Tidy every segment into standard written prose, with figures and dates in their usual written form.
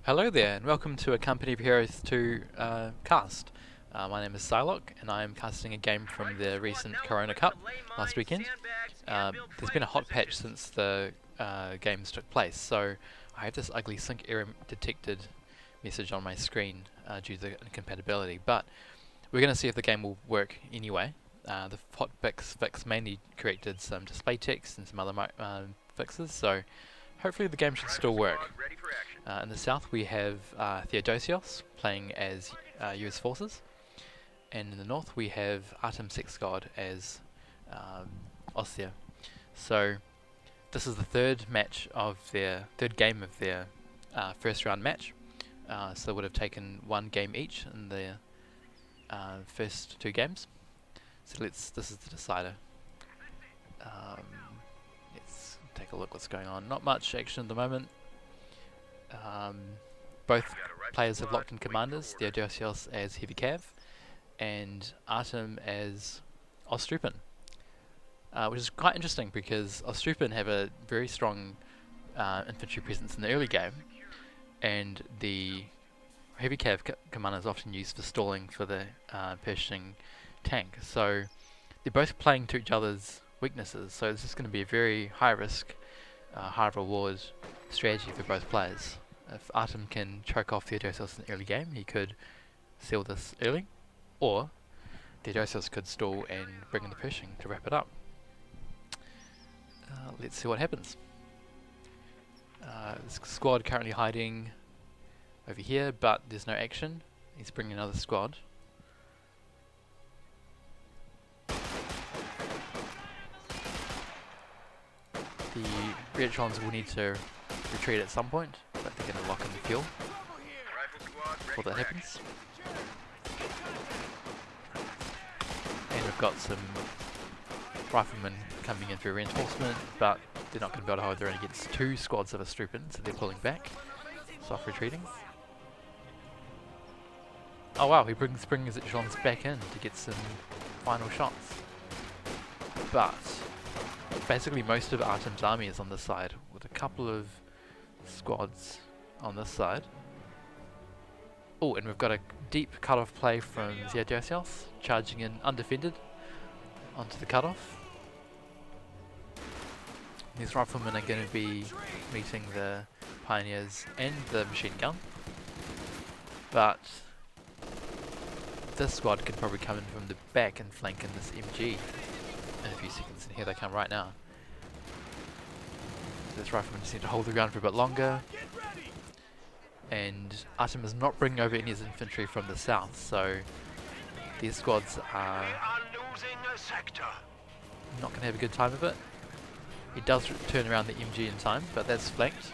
Hello there, and welcome to a Company of Heroes 2 cast. My name is Psylocke, and I am casting a game from the recent CoHrona Cup last weekend. There's been a hot patch since the games took place, so I have this ugly sync error detected message on my screen due to the incompatibility, but we're going to see if the game will work anyway. The hotfix fix mainly corrected some display text and some other fixes, so hopefully the game should still work. In the south we have Theodosios playing as US forces, and in the north we have Artem Sex God as Osthia. So this is the third game of their first round match. So they would have taken one game each in the first two games. So this is the decider. Let's take a look what's going on. Not much action at the moment. Both players have locked in commanders, Theodosios as Heavy Cav and Artem as Ostrupen, which is quite interesting because Ostrupen have a very strong infantry presence in the early game, and the Heavy Cav commander is often used for stalling for the Pershing tank. So they're both playing to each other's weaknesses, so this is going to be a very high risk, high reward strategy for both players. If Artem can choke off Theodosios in the early game, he could seal this early, or Theodosios could stall and bring in the Pershing to wrap it up. Let's see what happens. This squad currently hiding over here, but there's no action. He's bringing another squad. The Reactrons will need to retreat at some point, but they're going to lock in the fuel before that happens. And we've got some riflemen coming in for reinforcement, but they're not going to be able to hold their own against two squads of Ostrupen, so they're pulling back, soft retreating. Oh wow, he brings his echelons back in to get some final shots. But basically most of Artem's army is on this side, with a couple of squads on this side. Oh, and we've got a deep cut-off play from Theodosios, charging in undefended onto the cut-off. These riflemen are going to be meeting the pioneers and the machine gun, but this squad can probably come in from the back and flank in this MG in a few seconds, and here they come right now. This rifleman just need to hold the ground for a bit longer, and Artem is not bringing over any of his infantry from the south, so these squads are not going to have a good time of it. He does turn around the MG in time, but that's flanked.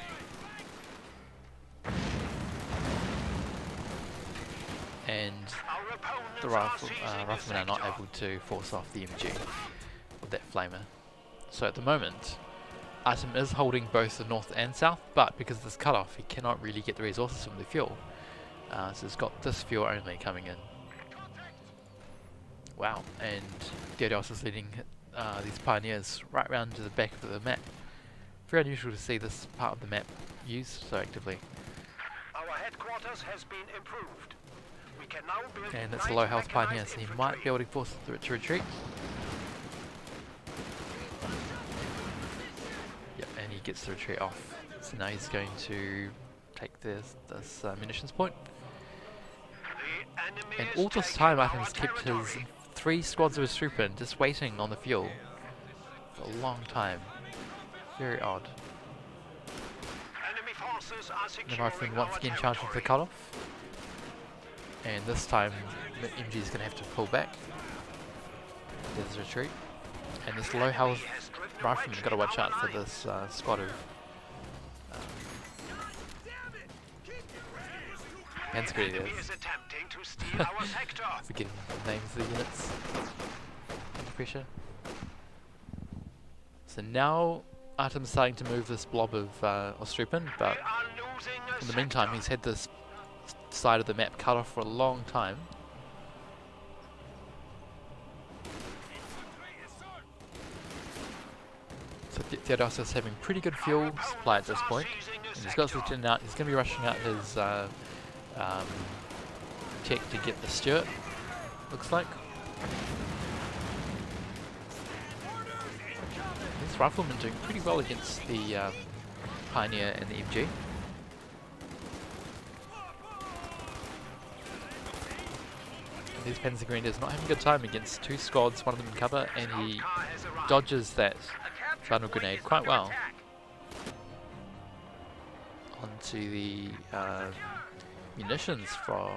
And the riflemen are not able to force off the MG with that flamer. So at the moment, Artem is holding both the north and south, but because of this cutoff, he cannot really get the resources from the fuel. So he's got this fuel only coming in. Wow, and Theodosios is leading these pioneers right round to the back of the map. Very unusual to see this part of the map used so actively. Our headquarters has been improved. We can now build And it's a low health pioneer, so he might be able to force it to retreat. Yep, and he gets the retreat off. So now he's going to take this munitions point. And all this time Artem's kept his 3 squads of his Ostrupen just waiting on the fuel for a long time. Very odd. The rifleman once again charging for the cutoff. And this time the MG is going to have to pull back. There's a retreat. And this low health rifleman's got to watch out for this squad of hand grenadiers. Forgetting the names of the units. Under pressure. So now Artem's starting to move this blob of Ostrupen, but in the meantime he's had this side of the map cut off for a long time. So Theodosios having pretty good fuel supply at this point. And he's got his lieutenant out. He's going to be rushing out his tech to get the Stuart, looks like. These riflemen doing pretty well against the Pioneer and the MG. These Panzer Grenadiers not having a good time against two squads, one of them in cover, and he dodges that final grenade quite well onto the munitions for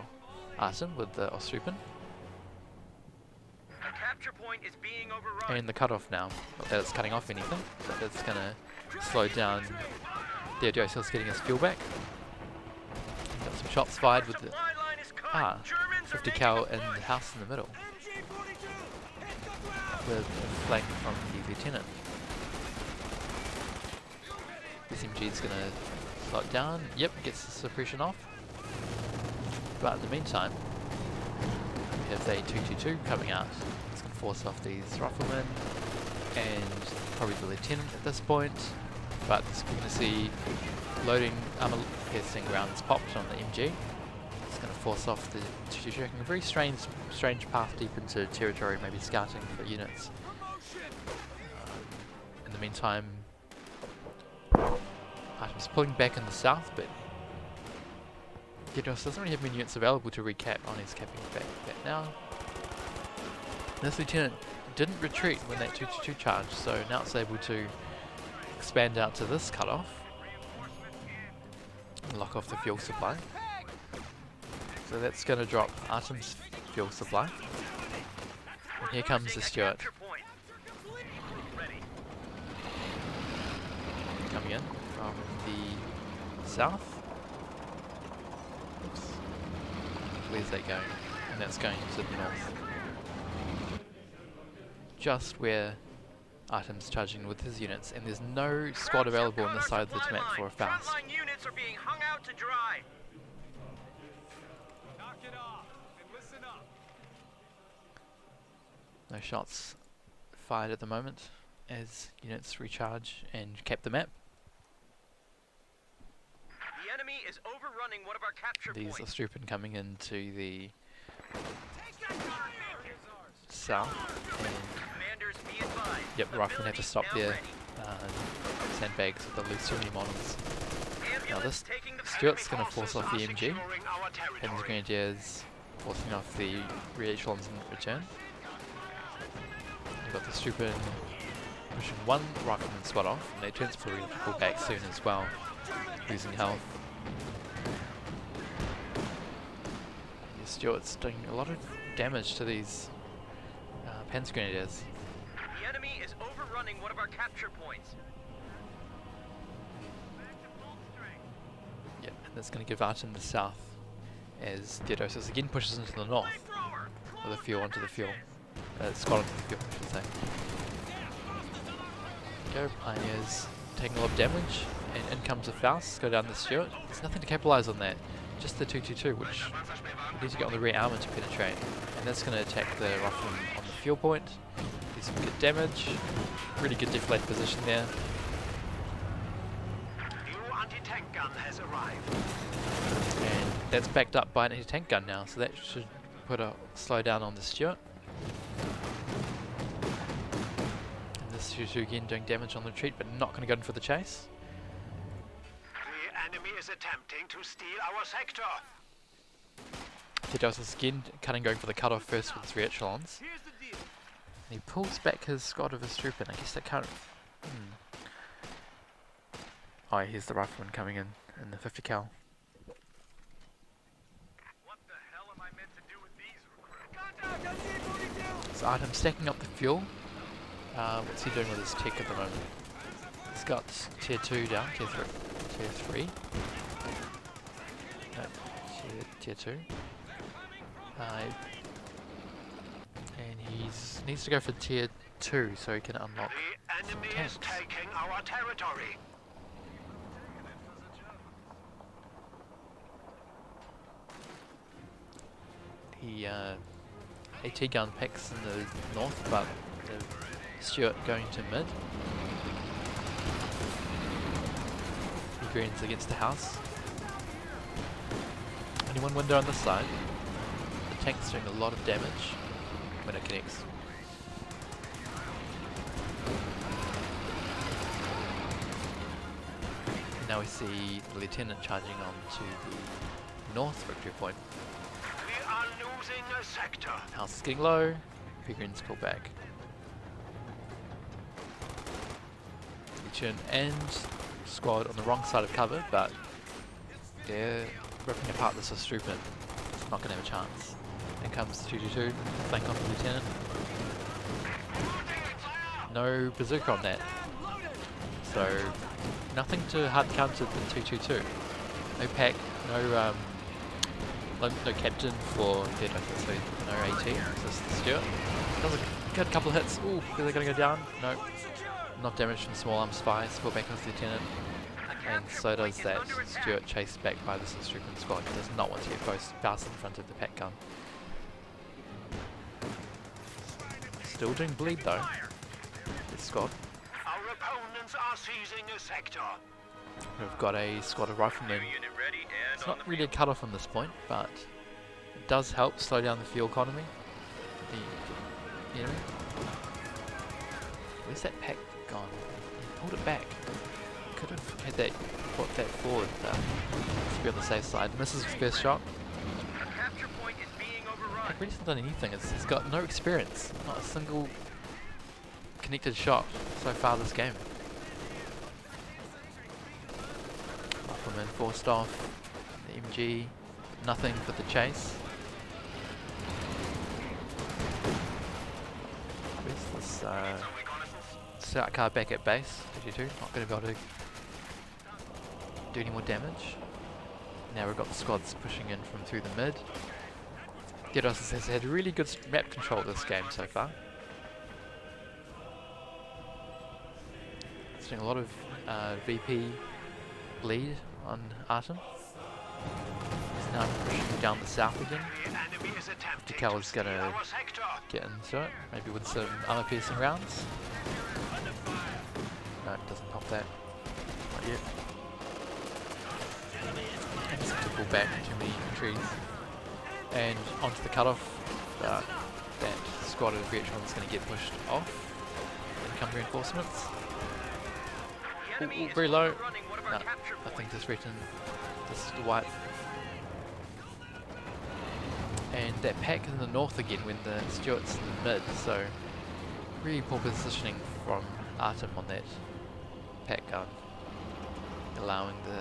Artem with the Ostrupen. And the cutoff now, not that it's cutting off anything, but that's going to slow down Theodosios getting his fuel back. Got some shots fired with the 50 cal in the house in the middle with a flank from the lieutenant. This MG is going to slow it down. Yep, gets the suppression off. But in the meantime, we have the 222 coming out. It's going to force off these riflemen and probably the lieutenant at this point. But we're going to see loading armor piercing rounds popped on the MG. It's going to force off the 222, a very strange path deep into territory, maybe scouting for units. In the meantime, Artem's pulling back in the south, but Theodosios doesn't really have many units available to recap on his capping back now. This lieutenant didn't retreat when that 222 charged, so now it's able to expand out to this cutoff and lock off the fuel supply. So that's going to drop Artem's fuel supply. And here comes the Stuart. Coming in from the south. Oops. Where's that going? And that's going to the north. Just where Artem's charging with his units, and there's no squad available on this side of the map for a fast. Units are being hung out to dry. No shots fired at the moment as units recharge and cap the map. The enemy is overrunning one of our capture These points. are Ostrupen coming into the south. Commanders, be advised. Yep, the riflemen have to stop their sandbags with the loose too many models. Now this Stuart's going to force off the MG, and the Grenadiers forcing off the rear echelons in return. You've got the Ostrupen pushing one rifleman squad off, and they turns probably to pull back soon as well, losing health. The Stuart's doing a lot of damage to these Panzer Grenadiers. The enemy is overrunning one of our capture points. Yep, and that's going to give Artem the south as Theodosios again pushes into the north with a fuel onto the fuel. Squad onto the fuel, I should say. Go, Pioneers taking a lot of damage, and in comes a Faust, go down the Stuart. There's nothing to capitalise on that, just the 222, which we need to get on the rear armour to penetrate. And that's going to attack the rifleman on the fuel point. Do some good damage, really good deflate position there. New anti-tank gun has arrived. And that's backed up by an anti-tank gun now, so that should put a slow down on the Stuart. And this Stuart again doing damage on the retreat, but not going to go in for the chase. The enemy is attempting to steal our sector. Theodosios again cutting, going for the cutoff first with his rear echelons. And he pulls back his squad of Ostrupen. I guess that can't. Oh, here's the rifleman coming in the 50 cal. What the hell am I meant to do with these recruits? So Artem stacking up the fuel. What's he doing with his tech at the moment? He's got tier 2 down, tier 3. No, tier 2. And he needs to go for tier 2 so he can unlock The enemy tanks. is taking our territory. The AT gun picks in the north, but the Stuart going to mid. Greens against the house. Only one window on this side. The tank's doing a lot of damage when it connects. And now we see the lieutenant charging on to the north victory point. We are losing a sector. House is getting low. Greens pull back. And squad on the wrong side of cover, but they're ripping apart this Astrupin. It's not going to have a chance. In comes the 222, flank off the lieutenant. No bazooka on that. So nothing to hard counter the 222. No pack, no captain for Theodosios, so no AT. Just the Stuart. Does a good couple of hits. Ooh, are they going to go down? No. Enough damage from small arms spies, pull back off the lieutenant, and so does that Stuart chased back by this Astrupin squad. He does not want to get fast in front of the pack gun. Still doing bleed though, this squad. Our opponents are seizing a sector. We've got a squad of riflemen. It's not really a cut-off on this point, but it does help slow down the fuel economy. The enemy. Where's that pack gone? Hold it back. Could have had that, put that forward to be on the safe side. Misses his first shot. Pack really hasn't done anything. It's got no experience. Not a single connected shot so far this game. Rifleman forced off. The MG, nothing for the chase. Where's this Scout car back at base? 52, not going to be able to do any more damage. Now we've got the squads pushing in from through the mid. Theodosios has had really good map control this game so far. It's doing a lot of VP lead on Artem. He's now pushing down the south again. 50cal is going to get into it, maybe with some armor piercing rounds. No, it doesn't pop that. Not yet. Just have to pull back too many trees. And onto the cutoff. That squad of Vietron is going to get pushed off. And come reinforcements. Ooh, very low. No, I think this written. This is the white. And that pack in the north again when the Stuart's in the mid, so really poor positioning from Artem on that pack gun, allowing the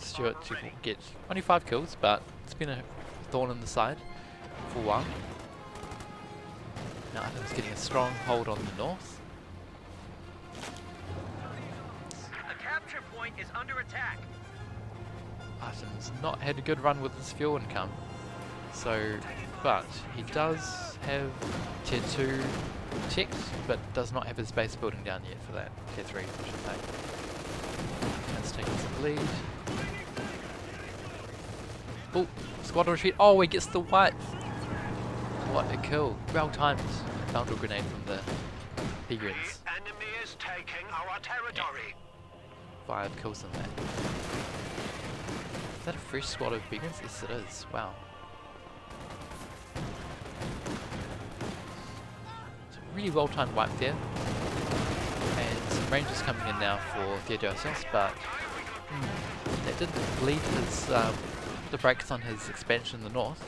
Stuart to get only 5 kills, but it's been a thorn in the side for a while. Now Artem's getting a strong hold on the north. A capture point is under attack. Artem's not had a good run with his fuel income. So, but he does have tier 2 checked, but does not have his base building down yet for that. Tier 3, I should say. That's taking some lead. Oh, squad retreat. Oh, he gets the white. What a kill. Well timed. Boundary grenade from the Pegrins. Enemy is taking our territory. 5 kills in that. Is that a fresh squad of Pegrins? Yes, it is. Wow. Really well timed wipe there, and some rangers coming in now for Theodosios, but that didn't bleed his the brakes on his expansion in the north.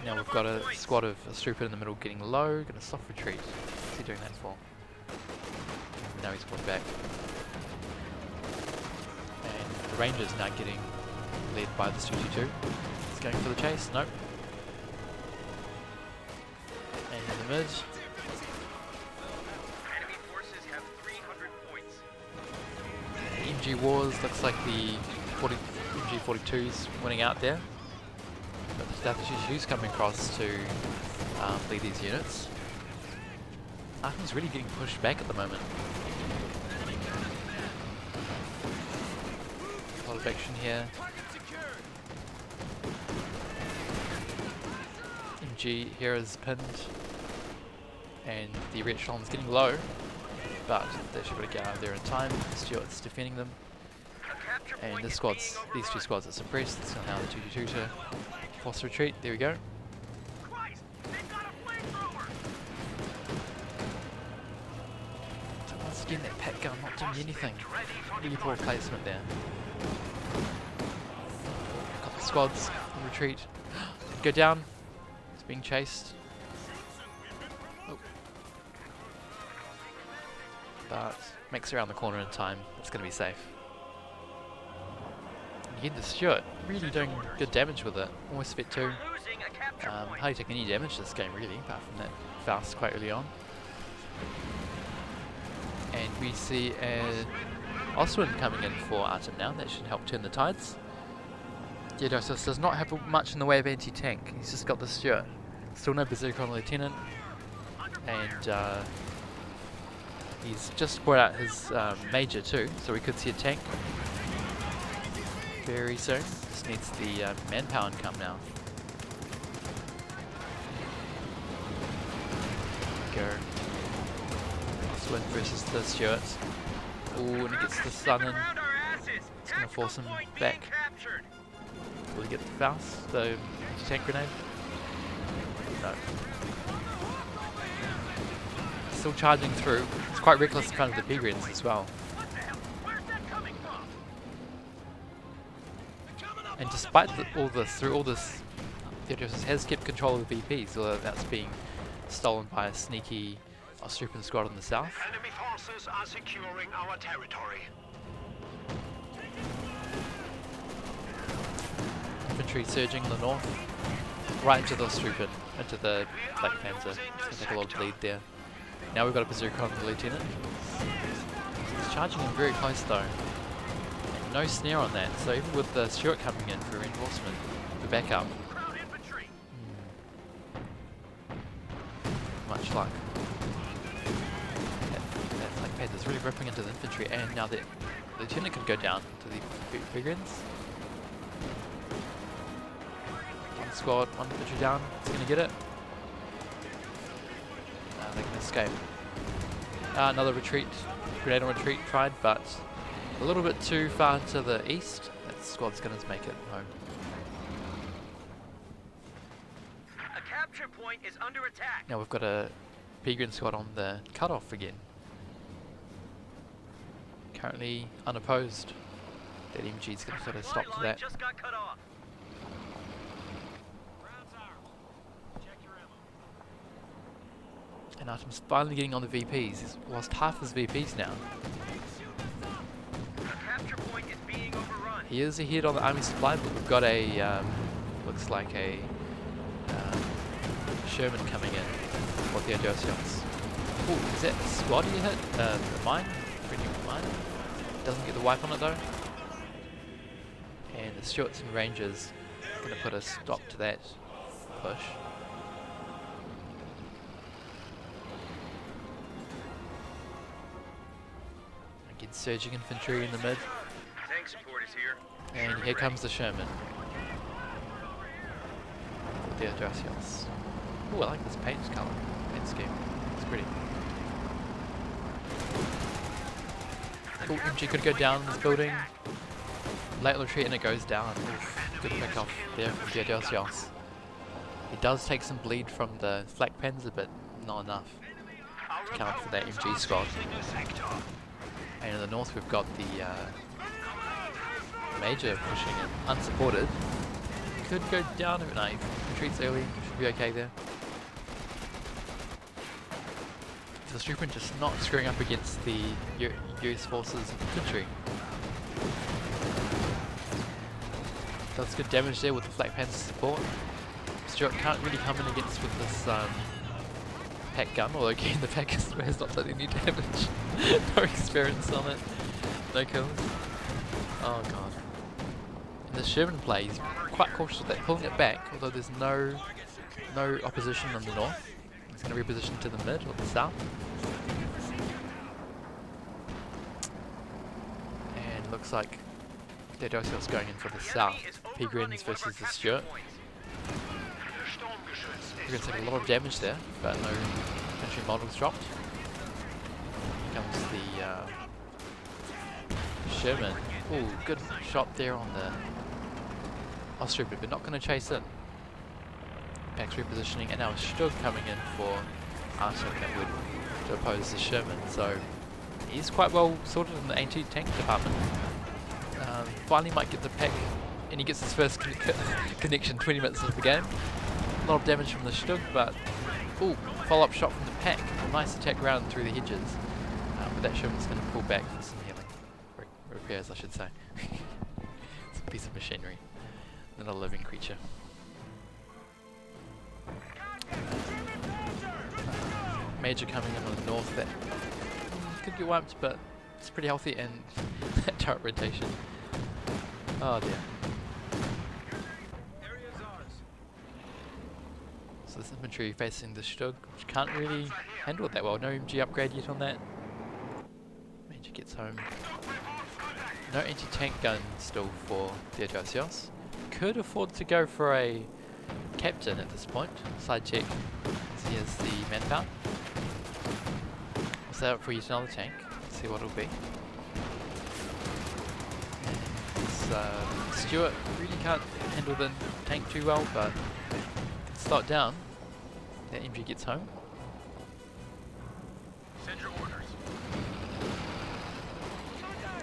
Now we've got a squad of Astrupin in the middle getting low, going to soft retreat. What's he doing that for? Now he's pulled back, and the rangers now getting led by the 222. He's going for the chase. Nope. And in the mid. Enemy forces have 300 points. MG Wars, looks like the MG 42's winning out there. But Theodosios coming across to lead these units. Artem's really getting pushed back at the moment. A lot of action here. MG here is pinned, and the red echelon's getting low. but they should be able to get out of there in time. Stuart's defending them. And these two squads are suppressed. It's now the 2-2 to force retreat. There we go. So once again, that pack gun not doing anything. Really poor placement there. A couple of squads in retreat. Go down. It's being chased. Oh. But makes it around the corner in time. It's going to be safe. Again, the Stuart really doing good damage with it. Almost fit 2. Hardly taking any damage this game really, apart from that Faust quite early on. And we see Oswin coming in for Artem now. That should help turn the tides. Theodosios does not have much in the way of anti-tank. He's just got the Stuart. Still no CoHrona Lieutenant. And he's just brought out his Major too, so we could see a tank very soon. Just needs the manpower income now. Go. Oswin versus the Stuarts. Ooh, and he gets the stun in. It's going to force him back. Will he get the Faust, the tank grenade? No. Still charging through. It's quite reckless in front of the P-Grens as well. And despite all this, Theodosios has kept control of the VPs, although that's being stolen by a sneaky Austrian squad in the south. Enemy forces are securing our territory. Infantry surging in the north, right into the Austrian, into the Black Panzer. It's going to take a lot of bleed there. Now we've got a CoHrona Lieutenant. He's charging in very close though. And no snare on that, so even with the Stuart coming in for reinforcement, for backup. Much luck. That Black Panther's really ripping into the infantry, and now the Lieutenant can go down to the P-Grens. One squad, one infantry down, it's going to get it. They can escape. Another retreat, grenade on retreat tried, but a little bit too far to the east. That squad's going to make it home. A capture point is under attack. Now we've got a P-Gren squad on the cutoff again. Currently unopposed. That MG's going to put a stop to that. Just got cut off. And Artem's finally getting on the VPs. He's lost half his VPs now. A capture point is being overrun. He is ahead on the army supply, but we've got a, looks like a Sherman coming in for Theodosios. Oh, is that a squad he hit? The mine? Pretty mine. Doesn't get the wipe on it though. And the Stuarts and Rangers going to put a stop to that push. Again, surging infantry in the mid. Tank support is here. And here comes the Sherman. For Theodosios. Oh, I like this paint colour, paint scheme. It's pretty. Oh, MG could go down in this building. Late retreat and it goes down. Oof, good pick off there from Theodosios. He does take some bleed from the Flak Panzer, but not enough to count for that MG squad. And in the north we've got the Major pushing in, unsupported. Could go down if it retreats early, should be okay there. The Strupin just not screwing up against the US forces infantry. Does good damage there with the Flak Panzer support. Stuart can't really come in against with this pack gun, although again the pack has not done any damage. No experience on it. No kills. Oh god. And the Sherman play, he's quite cautious with that, pulling it back, although there's no opposition on the north. He's going to reposition to the mid or the south. And looks like Theodosios going in for the south. P-Grens versus the Stuart. P-Grens take a lot of damage there, but no infantry models dropped. comes the Sherman. Ooh, good shot there on the Austrooper, but not going to chase in. Pack's repositioning, and now Stug coming in for Artem that would to oppose the Sherman. So he's quite well sorted in the anti-tank department. Finally might get the pack, and he gets his first connection 20 minutes into the game. A lot of damage from the Stug, but ooh, follow-up shot from the pack. A nice attack round through the hedges. But that Sherman's going to pull back for some healing. Repairs, I should say. It's a piece of machinery, not a living creature. Major coming in on the north that could get wiped, but it's pretty healthy, and that turret rotation. Oh dear. So this infantry facing the Stug, which can't really handle it that well. No MG upgrade yet on that. Major gets home. No anti-tank gun still for Theodosios. Could afford to go for a captain at this point. Side check. So he has the manpower. We'll set up for yet another tank. See what it'll be. Stuart really can't handle the tank too well, but can slow it down. That MG gets home. Send your orders.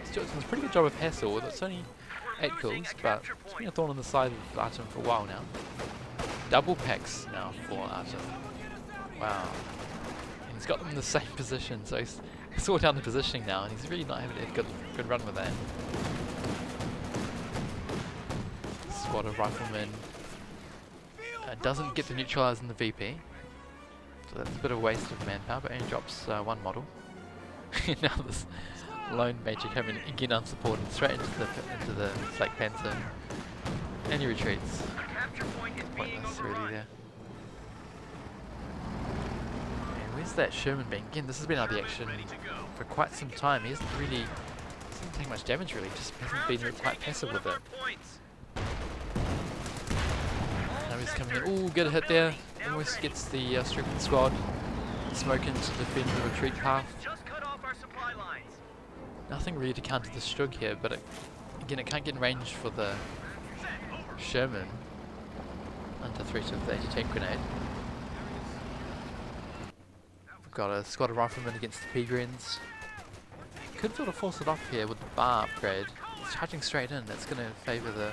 Stuart's done a pretty good job of hassle. It's only 8 kills, but it's been a thorn on the side of Artem for a while now. Double packs now for Artem. Wow. And he's got them in the same position, so he's sorted down the positioning now, and he's really not having a good run with that. Squad of riflemen doesn't get the neutralize in the VP, so that's a bit of a waste of manpower, but only drops one model. Now this lone major coming again unsupported straight into the flak panzer, and he retreats. Pointless really there. And where's that Sherman being? Again, this has been out of the action for quite some time. He hasn't taken much damage really, just hasn't been quite passive with it. Now he's coming in. Ooh, good hit there. Almost gets the stripping squad. Smoke into the defend the retreat path. Nothing really to counter the Stug here, but again, it can't get in range for the Sherman under threat of the anti-tank grenade. We've got a squad of riflemen against the P-Grens. Could sort of force it off here with the bar upgrade. It's charging straight in. That's going to favour the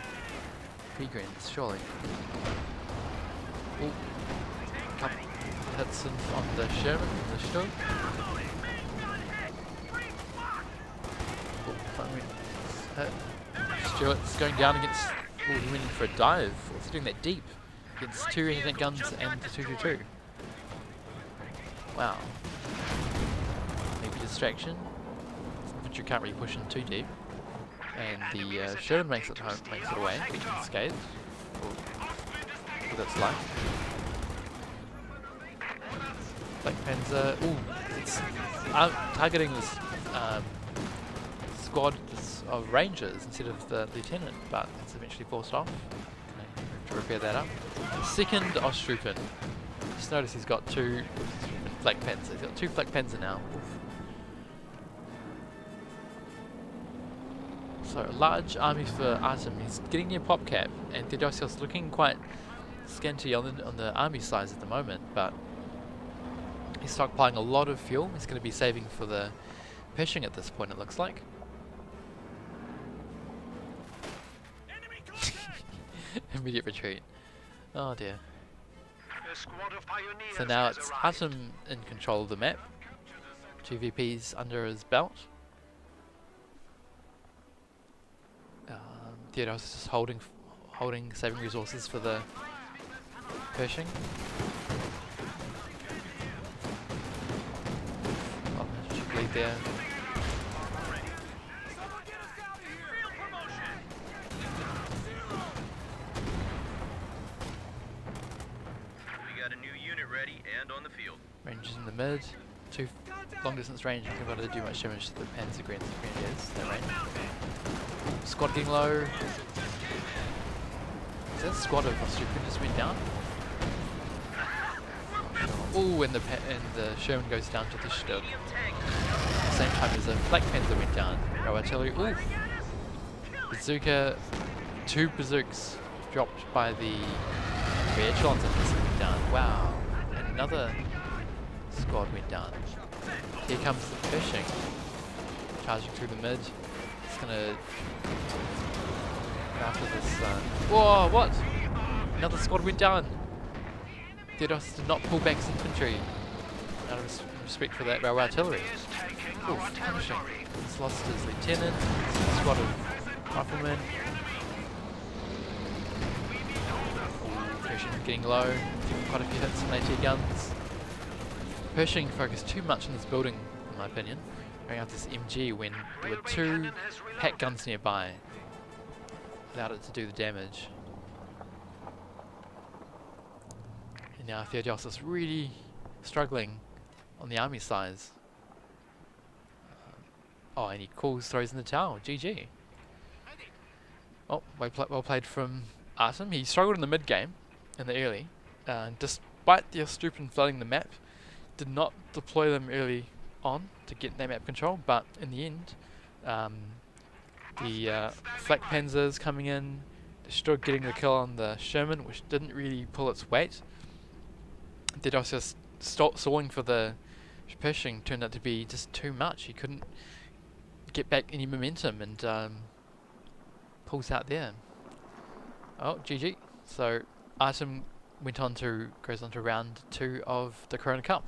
P-Grens, surely. Ooh. Couple hits on the Sherman and the Stug. Stuart's going down against. Oh, he went in for a dive. What's he doing that deep? Against 2 anti-tank guns and the 222. Wow. Maybe distraction. But you can't really push in too deep. And the Sherman makes it away, unscathed. With its life. Black Panzer. Ooh, it's targeting this squad of Rangers instead of the Lieutenant, but it's eventually forced off. Okay, to repair that up. Second Austrooper. Just notice he's got 2 Flak Panzer. He's got 2 Flak Panzer now. So a large army for Artem. He's getting near pop cap, and Theodosios looking quite scanty on the army size at the moment, but he's stockpiling a lot of fuel. He's going to be saving for the Pershing at this point, it looks like. Immediate retreat. Oh dear. So now it's Artem in control of the map. 2 VPs under his belt. Theodosios is holding, saving resources for the Pershing. Oh, should bleed there. On the field. Rangers in the mid, 2 long distance range, you've got to do much damage to the Panzer Grenadiers, their range. Squad getting low. Is that squad of Austrooper just went down? Ooh, and the Sherman goes down to the Stug. the same time as a flak panzer went down. Rail artillery, ooh! Bazooka, 2 bazooks dropped by the echelons of this went down. Wow! And another squad went down. Here comes the Pershing, charging through the mid. It's gonna go after this. Whoa! What? Another squad went down. Theodosios did not pull back his infantry. Out of respect for that railway artillery. Oh, punishing. He's lost his lieutenant, his squad of riflemen. Pershing getting low, taking quite a few hits from AT guns. Pershing focused too much on this building, in my opinion, going out this MG when there were 2 pack guns nearby. Allowed it to do the damage. And now Theodosios really struggling on the army size. Oh, and he calls, throws in the towel. GG. Oh, well played from Artem. He struggled in the mid game, in the early. Despite the Astupin flooding the map, did not deploy them early on to get that map control, but in the end, the flak panzers coming in, stood getting the kill on the Sherman, which didn't really pull its weight. Theodosios stalling for the Pershing turned out to be just too much. He couldn't get back any momentum and pulls out there. Oh, GG. So Artem goes on to round 2 of the CoHrona Cup.